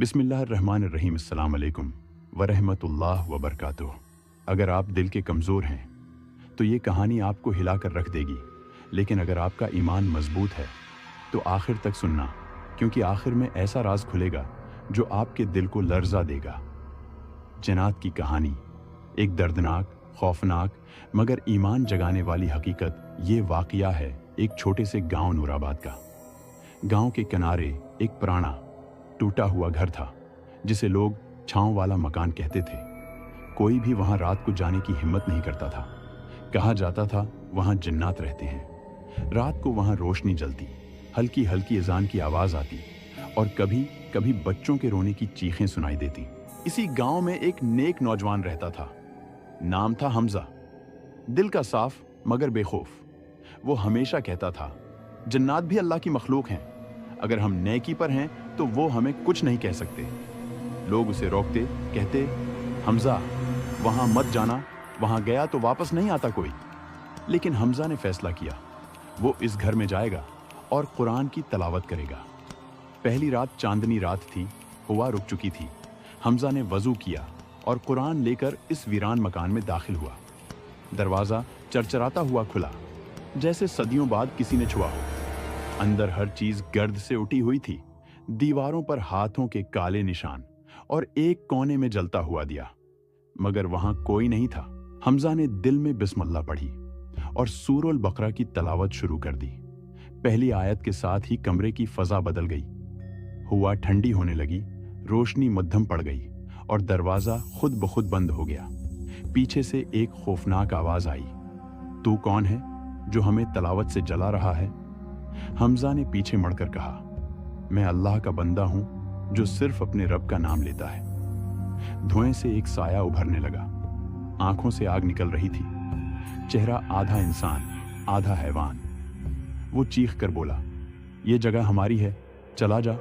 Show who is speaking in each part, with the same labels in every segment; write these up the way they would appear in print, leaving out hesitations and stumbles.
Speaker 1: बिस्मिल्लाहिर्रहमानिर्रहीम अस्सलाम वालेकुम वरहमतुल्लाह वबरकातुह। अगर आप दिल के कमज़ोर हैं तो ये कहानी आपको हिला कर रख देगी, लेकिन अगर आपका ईमान मजबूत है तो आखिर तक सुनना, क्योंकि आखिर में ऐसा राज खुलेगा जो आपके दिल को लर्जा देगा। जन्नत की कहानी, एक दर्दनाक, खौफनाक मगर ईमान जगाने वाली हकीकत। ये वाक़या है एक छोटे से गांव नूराबाद का। गांव के किनारे एक पुराना टूटा हुआ घर था जिसे लोग छांव वाला मकान कहते थे। कोई भी वहां रात को जाने की हिम्मत नहीं करता था। कहा जाता था वहां जिन्नात रहते हैं। रात को वहां रोशनी जलती, हल्की हल्की अजान की आवाज आती और कभी कभी बच्चों के रोने की चीखें सुनाई देती। इसी गांव में एक नेक नौजवान रहता था। नाम था हमजा। दिल का साफ मगर बेखौफ। वो हमेशा कहता था जन्नात भी अल्लाह की मखलूक हैं, अगर हम नेकी पर हैं तो वो हमें कुछ नहीं कह सकते। लोग उसे रोकते, कहते हमजा वहां मत जाना, वहां गया तो वापस नहीं आता कोई। लेकिन हमजा ने फैसला किया, वो इस घर में जाएगा और कुरान की तलावत करेगा। पहली रात चांदनी रात थी, हवा रुक चुकी थी। हमजा ने वजू किया और कुरान लेकर इस वीरान मकान में दाखिल हुआ। दरवाजा चरचराता हुआ खुला, जैसे सदियों बाद किसी ने छुआ हो। अंदर हर चीज गर्द से उठी हुई थी। दीवारों पर हाथों के काले निशान और एक कोने में जलता हुआ दिया, मगर वहां कोई नहीं था। हमजा ने दिल में बिस्मिल्लाह पढ़ी और सूरह बकरा की तलावत शुरू कर दी। पहली आयत के साथ ही कमरे की फजा बदल गई। हवा ठंडी होने लगी, रोशनी मध्यम पड़ गई और दरवाजा खुद ब खुद बंद हो गया। पीछे से एक खौफनाक आवाज आई, तू कौन है जो हमें तलावत से जला रहा है? हमजा ने पीछे मुड़कर कहा, मैं अल्लाह का बंदा हूं जो सिर्फ अपने रब का नाम लेता है। धुएं से एक साया उभरने लगा। आंखों से आग निकल रही थी। चेहरा आधा इंसान आधा हैवान। वो चीख कर बोला, ये जगह हमारी है, चला जा,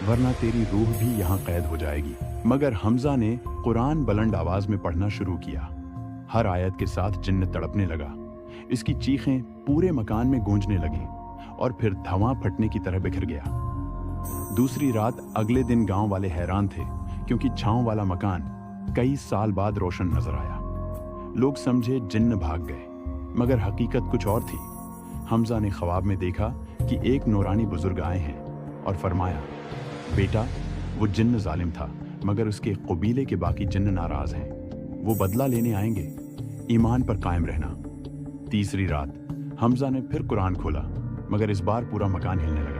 Speaker 1: वरना तेरी रूह भी यहां कैद हो जाएगी। मगर हमजा ने कुरान बुलंद आवाज में पढ़ना शुरू किया। हर आयत के साथ जिन्न तड़पने लगा। इसकी चीखें पूरे मकान में गूंजने लगी और फिर धुआं फटने की तरह बिखर गया। दूसरी रात अगले दिन गांव वाले हैरान थे, क्योंकि छांव वाला मकान कई साल बाद रोशन नजर आया। लोग समझे जिन्न भाग गए, मगर हकीकत कुछ और थी। हमजा ने ख्वाब में देखा कि एक नूरानी बुजुर्ग आए हैं और फरमाया, बेटा वो जिन्न जालिम था, मगर उसके कबीले के बाकी जिन्न नाराज हैं। वो बदला लेने आएंगे, ईमान पर कायम रहना। तीसरी रात हमजा ने फिर कुरान खोला, मगर इस बार पूरा मकान हिलने लगा।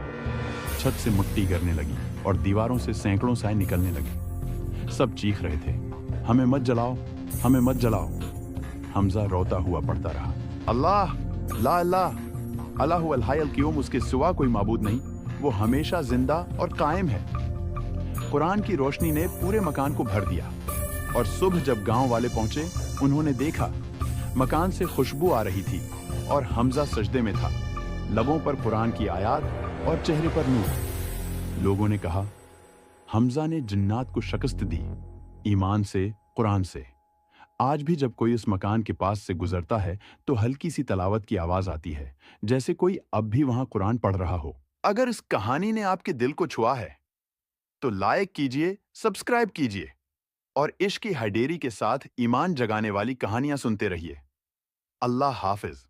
Speaker 1: छत से मिट्टी गिरने लगी और दीवारों से सैकड़ों साए निकलने लगी। सब चीख रहे थे, हमें मत जलाओ, हमें मत जलाओ। हमजा रोता हुआ पढ़ता रहा, अल्लाह ला इलाह अल्लाहु अल हय्युल क़य्यूम, उसके सिवा कोई माबूद नहीं, वो हमेशा जिंदा और कायम है। कुरान की रोशनी ने पूरे मकान को भर दिया और सुबह जब गांव वाले पहुंचे, उन्होंने देखा मकान से खुशबू आ रही थी और हमजा सजदे में था, लबों पर कुरान की आयत और चेहरे पर नूर। लोगों ने कहा, हमजा ने जिन्नात को शिकस्त दी, ईमान से, कुरान से। आज भी जब कोई उस मकान के पास से गुजरता है तो हल्की सी तलावत की आवाज आती है, जैसे कोई अब भी वहां कुरान पढ़ रहा हो। अगर इस कहानी ने आपके दिल को छुआ है तो लाइक कीजिए, सब्सक्राइब कीजिए और इश्क की हाइडेरी के साथ ईमान जगाने वाली कहानियां सुनते रहिए। अल्लाह हाफिज।